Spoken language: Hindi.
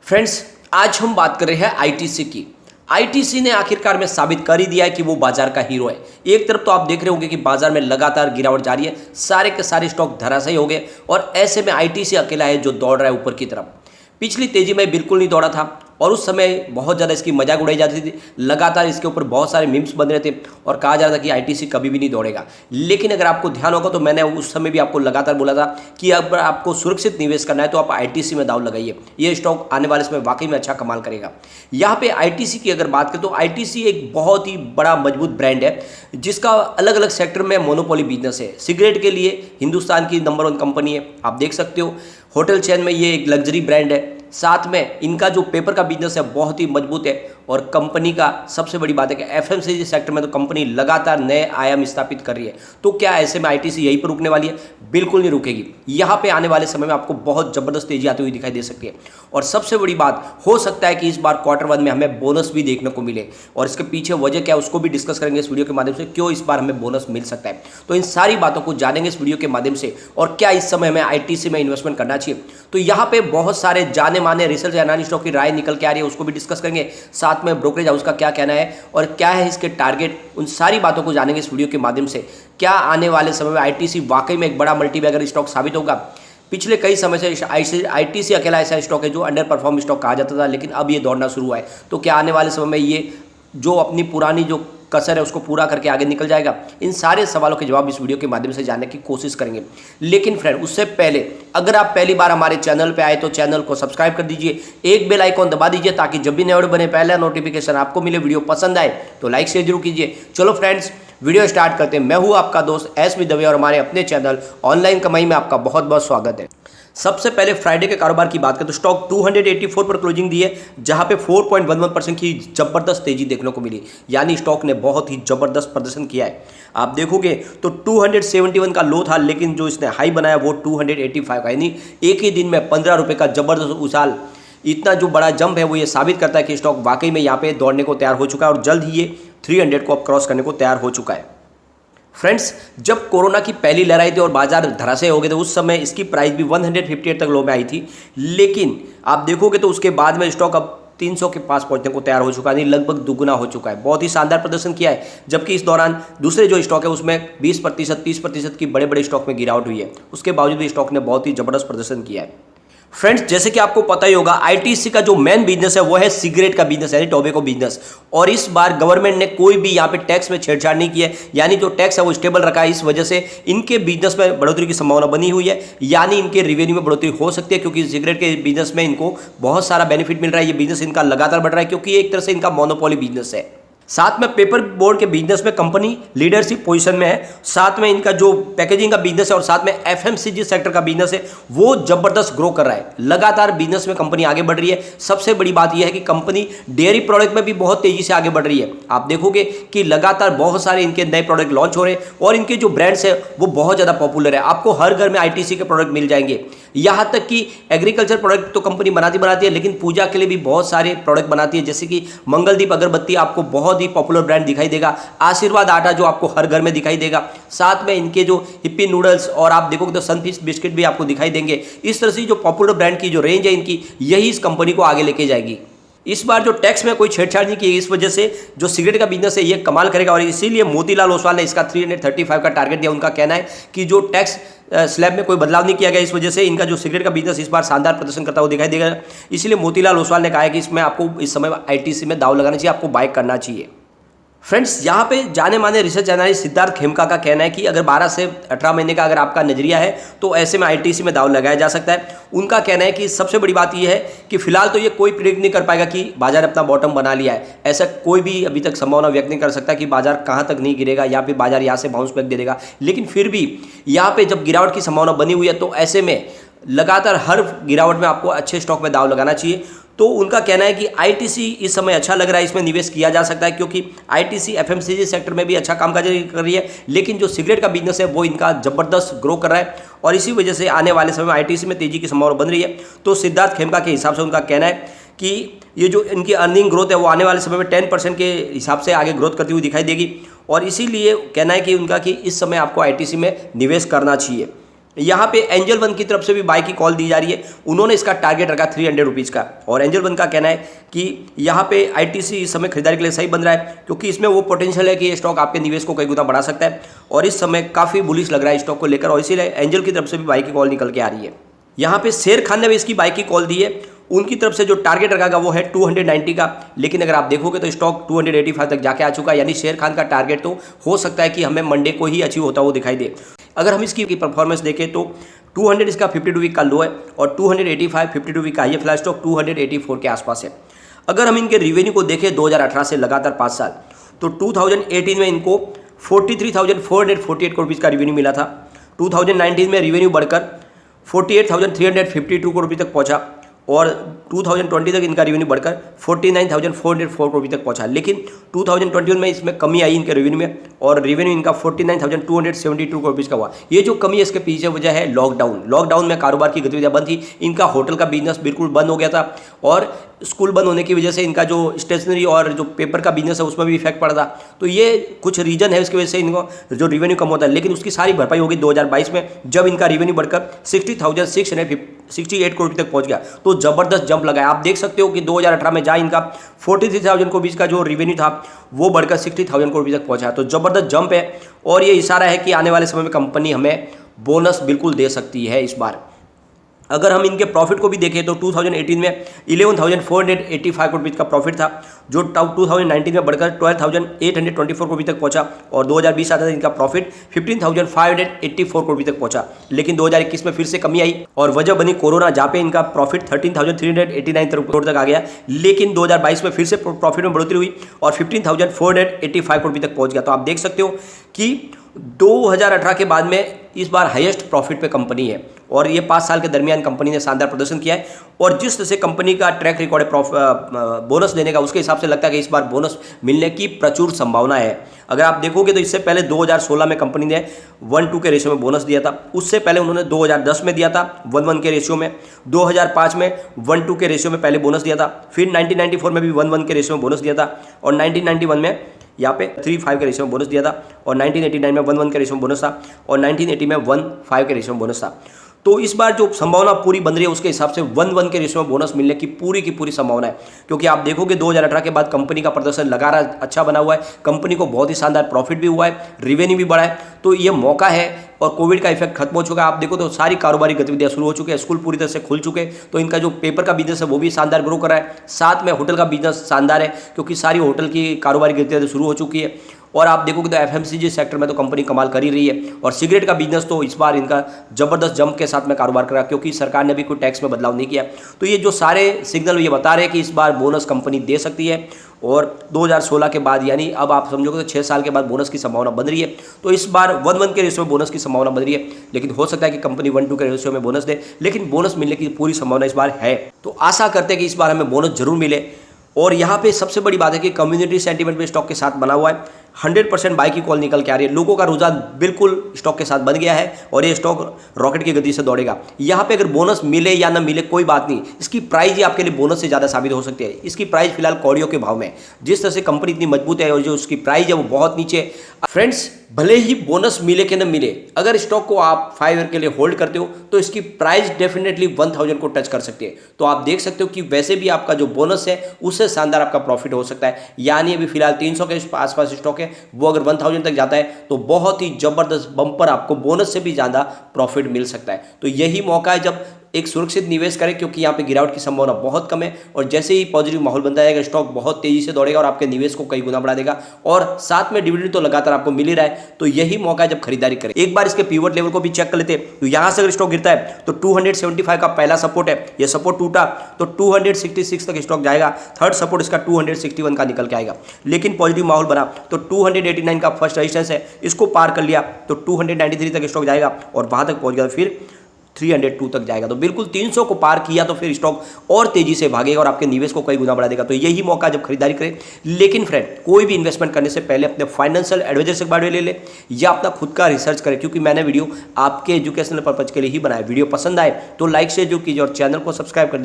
फ्रेंड्स, आज हम बात कर रहे हैं आईटीसी की। आईटीसी ने आखिरकार में साबित कर ही दिया है कि वो बाजार का हीरो है। एक तरफ तो आप देख रहे होंगे कि बाजार में लगातार गिरावट जारी है, सारे के सारे स्टॉक धराशायी हो गए और ऐसे में आईटीसी अकेला है जो दौड़ रहा है ऊपर की तरफ। पिछली तेजी में बिल्कुल नहीं दौड़ा था और उस समय बहुत ज़्यादा इसकी मजाक उड़ाई जाती थी, लगातार इसके ऊपर बहुत सारे मीम्स बन रहे थे और कहा जा रहा था कि आईटीसी कभी भी नहीं दौड़ेगा। लेकिन अगर आपको ध्यान होगा तो मैंने उस समय भी आपको लगातार बोला था कि अगर आपको सुरक्षित निवेश करना है तो आप आईटीसी में दांव लगाइए, ये स्टॉक आने वाले समय वाकई में अच्छा कमाल करेगा। यहाँ पे आईटीसी की अगर बात करें तो आईटीसी एक बहुत ही बड़ा मजबूत ब्रांड है जिसका अलग अलग सेक्टर में मोनोपोली बिजनेस है। सिगरेट के लिए हिंदुस्तान की नंबर 1 कंपनी है, आप देख सकते हो। होटल चेन में ये एक लग्जरी ब्रांड है, साथ में इनका जो पेपर का बिजनेस है बहुत ही मजबूत है और कंपनी का सबसे बड़ी बात है कि एफएमसीजी सेक्टर में तो कंपनी लगातार नए आयाम स्थापित कर रही है। तो क्या ऐसे में आईटीसी यहीं पर रुकने वाली है? बिल्कुल नहीं रुकेगी। यहाँ पे आने वाले समय में आपको बहुत ज़बरदस्त तेजी आती हुई दिखाई दे सकती है और सबसे बड़ी बात, हो सकता है कि इस बार Q1 में हमें बोनस भी देखने को मिले और इसके पीछे वजह क्या है उसको भी डिस्कस करेंगे इस वीडियो के माध्यम से, क्यों इस बार हमें बोनस मिल सकता है। तो इन सारी बातों को जानेंगे इस वीडियो के माध्यम से और क्या इस समय हमें आईटीसी में इन्वेस्टमेंट करना चाहिए। तो यहाँ पे बहुत सारे जाने माने रिसर्च एनालिस्टों की राय निकल के आ रही है, उसको भी डिस्कस करेंगे। साथ में ब्रोकरेज हाउस का क्या कहना है और क्या है इसके टारगेट, उन सारी बातों को जानेंगे इस वीडियो के माध्यम से। क्या आने वाले समय में आईटीसी वाकई में एक बड़ा मल्टीबैगर स्टॉक साबित होगा? पिछले कई समय से आईटीसी अकेला ऐसा स्टॉक है जो अंडर परफॉर्म स्टॉक कहा जाता था, लेकिन अब ये दौड़ना शुरू हुआ है। तो क्या आने वाले समय में ये जो अपनी पुरानी जो कसर है उसको पूरा करके आगे निकल जाएगा? इन सारे सवालों के जवाब इस वीडियो के माध्यम से जानने की कोशिश करेंगे। लेकिन फ्रेंड, उससे पहले अगर आप पहली बार हमारे चैनल पे आए तो चैनल को सब्सक्राइब कर दीजिए, एक बेल आइकॉन दबा दीजिए ताकि जब भी नए वीडियो बने पहला नोटिफिकेशन आपको मिले। वीडियो पसंद आए तो लाइक शेयर जरूर कीजिए। चलो फ्रेंड्स, वीडियो स्टार्ट करते हैं। मैं हूँ आपका दोस्त एसबी दवे और हमारे अपने चैनल ऑनलाइन कमाई में आपका बहुत बहुत स्वागत है। सबसे पहले फ्राइडे के कारोबार की बात करें तो स्टॉक 284 पर क्लोजिंग दी है, जहां पे 4.11% की जबरदस्त तेजी देखने को मिली, यानी स्टॉक ने बहुत ही जबरदस्त प्रदर्शन किया है। आप देखोगे तो 271 का लो था, लेकिन जो इसने हाई बनाया वो 285 का, यानी एक ही दिन में 15 रुपये का जबरदस्त उछाल। इतना जो बड़ा जंप है वो ये साबित करता है कि स्टॉक वाकई में यहाँ पे दौड़ने को तैयार हो चुका है और जल्द ही ये 300 को अब क्रॉस करने को तैयार हो चुका है। फ्रेंड्स, जब कोरोना की पहली लहर आई थी और बाजार धराशायी हो गए थे उस समय इसकी प्राइस भी 158 तक लो में आई थी, लेकिन आप देखोगे तो उसके बाद में स्टॉक अब 300 के पास पहुंचने को तैयार हो चुका है, लगभग दुगुना हो चुका है। बहुत ही शानदार प्रदर्शन किया है, जबकि इस दौरान दूसरे जो स्टॉक है उसमें 20%, 30% की बड़े बड़े स्टॉक में गिरावट हुई है। उसके बावजूद स्टॉक ने बहुत ही जबरदस्त प्रदर्शन किया है। फ्रेंड्स, जैसे कि आपको पता ही होगा आईटीसी का जो मेन बिजनेस है वो है सिगरेट का बिजनेस, यानी टोबैको बिजनेस। और इस बार गवर्नमेंट ने कोई भी यहाँ पे टैक्स में छेड़छाड़ नहीं की है, यानी जो टैक्स है वो स्टेबल रखा है। इस वजह से इनके बिजनेस में बढ़ोतरी की संभावना बनी हुई है, यानी इनके रेवेन्यू में बढ़ोतरी हो सकती है क्योंकि सिगरेट के बिजनेस में इनको बहुत सारा बेनिफिट मिल रहा है। ये बिजनेस इनका लगातार बढ़ रहा है क्योंकि एक तरह से इनका मोनोपोली बिजनेस है। साथ में पेपर बोर्ड के बिजनेस में कंपनी लीडरशिप पोजीशन में है। साथ में इनका जो पैकेजिंग का बिजनेस है और साथ में एफएमसीजी सेक्टर का बिजनेस है वो जबरदस्त ग्रो कर रहा है। लगातार बिजनेस में कंपनी आगे बढ़ रही है। सबसे बड़ी बात यह है कि कंपनी डेयरी प्रोडक्ट में भी बहुत तेजी से आगे बढ़ रही है। आप देखोगे कि लगातार बहुत सारे इनके नए प्रोडक्ट लॉन्च हो रहे हैं और इनके जो ब्रांड्स है वो बहुत ज़्यादा पॉपुलर है। आपको हर घर में आईटीसी के प्रोडक्ट मिल जाएंगे। यहाँ तक कि एग्रीकल्चर प्रोडक्ट तो कंपनी बनाती है, लेकिन पूजा के लिए भी बहुत सारे प्रोडक्ट बनाती है, जैसे कि मंगलदीप अगरबत्ती आपको बहुत ही पॉपुलर ब्रांड दिखाई देगा, आशीर्वाद आटा जो आपको हर घर में दिखाई देगा। साथ में इनके जो हिप्पी नूडल्स और आप देखोगे तो सनफिस्ट बिस्किट भी आपको दिखाई देंगे। इस तरह से जो पॉपुलर ब्रांड की जो रेंज है इनकी, यही इस कंपनी को आगे लेके जाएगी। इस बार जो टैक्स में कोई छेड़छाड़ नहीं की, इस वजह से जो सिगरेट का बिजनेस है ये कमाल करेगा और इसीलिए मोतीलाल ओसवाल ने इसका 335 का टारगेट दिया। उनका कहना है कि जो टैक्स स्लैब में कोई बदलाव नहीं किया गया, इस वजह से इनका जो सिगरेट का बिजनेस इस बार शानदार प्रदर्शन करता हुआ दिखाई देगा। इसलिए मोतीलाल ओसवाल ने कहा है कि इसमें आपको इस समय आईटीसी में दाव लगाना चाहिए, आपको बाय करना चाहिए। फ्रेंड्स, यहाँ पे जाने माने रिसर्च एनालिस्ट सिद्धार्थ खेमका का कहना है कि अगर 12 से 18 महीने का अगर आपका नजरिया है तो ऐसे में आईटीसी में दाव लगाया जा सकता है। उनका कहना है कि सबसे बड़ी बात यह है कि फिलहाल तो ये कोई प्रिडिक्ट नहीं कर पाएगा कि बाजार अपना बॉटम बना लिया है। ऐसा कोई भी अभी तक संभावना व्यक्त नहीं कर सकता कि बाजार कहाँ तक नहीं गिरेगा या फिर बाजार यहाँ से बाउंस बैक दे देगा। लेकिन फिर भी यहाँ पे जब गिरावट की संभावना बनी हुई है तो ऐसे में लगातार हर गिरावट में आपको अच्छे स्टॉक में दाव लगाना चाहिए। तो उनका कहना है कि आईटीसी इस समय अच्छा लग रहा है, इसमें निवेश किया जा सकता है क्योंकि आईटीसी एफएमसीजी सेक्टर में भी अच्छा कामकाज कर रही है, लेकिन जो सिगरेट का बिजनेस है वो इनका जबरदस्त ग्रो कर रहा है और इसी वजह से आने वाले समय में आईटीसी में तेजी की संभावना बन रही है। तो सिद्धार्थ खेमका के हिसाब से उनका कहना है कि ये जो इनकी अर्निंग ग्रोथ है वो आने वाले समय में 10% के हिसाब से आगे ग्रोथ करती हुई दिखाई देगी और इसीलिए कहना है कि उनका कि इस समय आपको आईटीसी में निवेश करना चाहिए। यहाँ पे एंजल वन की तरफ से भी बाय की कॉल दी जा रही है। उन्होंने इसका टारगेट रखा 300 रुपीज़ का, और एंजल वन का कहना है कि यहाँ पे आईटीसी इस समय खरीदारी के लिए सही बन रहा है, क्योंकि इसमें वो पोटेंशियल है कि ये स्टॉक आपके निवेश को कई गुना बढ़ा सकता है, और इस समय काफ़ी बुलिश लग रहा है स्टॉक को लेकर, और इसीलिए एंजल की तरफ से भी बाय की कॉल निकल के आ रही है। यहाँ पे शेर खान ने भी इसकी बाय की कॉल दी है। उनकी तरफ से जो टारगेट रखा गया वो है 290 का, लेकिन अगर आप देखोगे तो स्टॉक 285 तक जाके आ चुका है, यानी शेर खान का टारगेट तो हो सकता है कि हमें मंडे को ही अचीव होता हुआ दिखाई दे। अगर हम इसकी परफॉर्मेंस देखें तो 200 इसका 52 वीक का लो है, और 285 52 वीक का हाई है। फिलहाल स्टॉक 284 के आसपास है। अगर हम इनके रिवेन्यू को देखें 2018 से लगातार 5 साल, तो 2018 में इनको 43,448 करोड़ रुपये का रिवेन्यू मिला था। 2019 में रिवेन्यू बढ़कर 48,352 करोड़ रुपये तक पहुंचा, और 2020 तक इनका रेवेन्यू बढ़कर 49,404 करोड़ तक पहुंचा। लेकिन 2021 में इसमें कमी आई इनके रेवेन्यू में, और रेवेन्यू इनका 49,272 करोड़ रुपये का हुआ। ये जो कमी है इसके पीछे वजह है लॉकडाउन में कारोबार की गतिविधियां बंद थी। इनका होटल का बिजनेस बिल्कुल बंद हो गया था, और स्कूल बंद होने की वजह से इनका जो स्टेशनरी और जो पेपर का बिजनेस है उसमें भी इफेक्ट पड़ा था। तो ये कुछ रीजन है उसकी वजह से इनको जो रेवेन्यू कम होता है, लेकिन उसकी सारी भरपाई होगी 2022 में, जब इनका रेवेन्यू बढ़कर 60,668 करोड़ रुपये तक पहुंच गया। तो जबरदस्त जंप लगा है। आप देख सकते हो कि 2018 में जहाँ इनका 43,000 करोड़ रुपये का जो रेवेन्यू था वो बढ़कर 60,000 करोड़ रुपये तक पहुंचा। तो जबरदस्त जंप है, और ये इशारा है कि आने वाले समय में कंपनी हमें बोनस बिल्कुल दे सकती है इस बार। अगर हम इनके प्रॉफिट को भी देखें तो 2018 में 11,485 करोड़ रुपये का प्रॉफिट था, जो 2019 में बढ़कर 12,824 करोड़ रुपये तक पहुंचा, और 2020 आता था इनका प्रॉफिट 15,584 करोड़ रुपये तक पहुंचा। लेकिन 2021 में फिर से कमी आई, और वजह बनी कोरोना, जहाँ पे इनका प्रॉफिट 13,389 करोड़ तक आ गया। लेकिन 2022 में फिर से प्रॉफिट में बढ़ोतरी हुई और 15,485 करोड़ रुपये तक पहुंच गया। तो आप देख सकते हो कि 2018 के बाद में इस बार हाईएस्ट प्रॉफिट पे कंपनी है, और ये 5 साल के दरमियान कंपनी ने शानदार प्रदर्शन किया है। और जिस तरह से कंपनी का ट्रैक रिकॉर्ड है बोनस देने का, उसके हिसाब से लगता है कि इस बार बोनस मिलने की प्रचुर संभावना है। अगर आप देखोगे तो इससे पहले 2016 में कंपनी ने 1:2 के रेशियो में बोनस दिया था। उससे पहले उन्होंने 2010 में दिया था 1:1 के रेशियो में, 2005 में 1:2 के रेशियो में पहले बोनस दिया था, फिर 1994 में भी 1:1 के रेशियो में बोनस दिया था, और 1991 में यहाँ पे 3:5 के रेशियो में बोनस दिया था, और 1989 में 1:1 के रेशियो में बोनस था, और 1980 में 1:5 के रेशियो में बोनस था। तो इस बार जो संभावना पूरी बन रही है उसके हिसाब से 1:1 के रेशियो में बोनस मिलने की पूरी संभावना है, क्योंकि आप देखोगे 2018 के बाद कंपनी का प्रदर्शन लगातार अच्छा बना हुआ है। कंपनी को बहुत ही शानदार प्रॉफिट भी हुआ है, रेवेन्यू भी बढ़ा है। तो ये मौका है, और कोविड का इफेक्ट खत्म हो चुका है। आप देखो तो सारी कारोबारी गतिविधियां शुरू हो चुकी है, स्कूल पूरी तरह से खुल चुके हैं। तो इनका जो पेपर का बिजनेस है वो भी शानदार ग्रो कर रहा है। साथ में होटल का बिजनेस शानदार है, क्योंकि सारी होटल की कारोबारी गतिविधियां शुरू हो चुकी है। और आप देखोगे तो एफएमसीजी सेक्टर में तो कंपनी कमाल कर ही रही है, और सिगरेट का बिजनेस तो इस बार इनका जबरदस्त जंप के साथ में कारोबार कर रहा है, क्योंकि सरकार ने भी कोई टैक्स में बदलाव नहीं किया। तो ये जो सारे सिग्नल ये बता रहे हैं कि इस बार बोनस कंपनी दे सकती है, और 2016 के बाद, यानी अब आप समझोगे तो 6 साल के बाद बोनस की संभावना बन रही है। तो इस बार 1:1 के रेशियो में बोनस की संभावना बन रही है, लेकिन हो सकता है कि कंपनी 1:2 के रेशियो में बोनस दे, लेकिन बोनस मिलने की पूरी संभावना इस बार है। तो आशा करते हैं कि इस बार हमें बोनस जरूर मिले। और यहाँ पे सबसे बड़ी बात है कि कम्युनिटी सेंटीमेंट भी स्टॉक के साथ बना हुआ है। 100% बाई की कॉल निकल के आ रही है। लोगों का रुझान बिल्कुल स्टॉक के साथ बन गया है, और ये स्टॉक रॉकेट की गति से दौड़ेगा। यहाँ पे अगर बोनस मिले या ना मिले कोई बात नहीं, इसकी प्राइस ही आपके लिए बोनस से ज़्यादा साबित हो सकती है। इसकी प्राइस फिलहाल कौड़ियों के भाव में, जिस तरह से कंपनी इतनी मजबूत है और जो उसकी प्राइस है वो बहुत नीचे है। फ्रेंड्स, भले ही बोनस मिले कि न मिले, अगर स्टॉक को आप 5 ईयर के लिए होल्ड करते हो तो इसकी प्राइस डेफिनेटली 1000 को टच कर सकती है। तो आप देख सकते हो कि वैसे भी आपका जो बोनस है उससे शानदार आपका प्रॉफिट हो सकता है। यानी अभी फिलहाल 300 के आसपास स्टॉक है, वो अगर 1000 तक जाता है तो बहुत ही जबरदस्त बम्पर आपको बोनस से भी ज़्यादा प्रॉफिट मिल सकता है। तो यही मौका है जब एक सुरक्षित निवेश करें, क्योंकि यहाँ पे गिरावट की संभावना बहुत कम है, और जैसे ही पॉजिटिव माहौल बनता जाएगा स्टॉक बहुत तेजी से दौड़ेगा और आपके निवेश को कई गुना बढ़ा देगा, और साथ में डिविडेंड तो लगातार आपको मिल ही रहा है। तो यही मौका है जब खरीदारी करें। एक बार इसके पिवट लेवल को भी चेक कर लेते हैं। तो यहाँ से अगर स्टॉक गिरता है तो 275 का पहला सपोर्ट है, ये सपोर्ट टूटा तो 266 तक स्टॉक जाएगा। थर्ड सपोर्ट इसका 261 का निकल के आएगा। लेकिन पॉजिटिव माहौल बना तो 289 का फर्स्ट रेजिस्टेंस है, इसको पार कर लिया तो 293 तक स्टॉक जाएगा, और वहां तक पहुंच गया फिर 302 तक जाएगा। तो बिल्कुल 300 को पार किया तो फिर स्टॉक और तेजी से भागेगा और आपके निवेश को कई गुना बढ़ा देगा। तो यही मौका जब खरीदारी करें। लेकिन फ्रेंड, कोई भी इन्वेस्टमेंट करने से पहले अपने फाइनेंशियल एडवाइजर से बारे ले ले, या अपना खुद का रिसर्च करें, क्योंकि मैंने वीडियो आपके एजुकेशनल पर्पज के लिए ही बनाया। वीडियो पसंद आए तो लाइक शेयर जरूर कीजिए और चैनल को सब्सक्राइब कर दीजिए।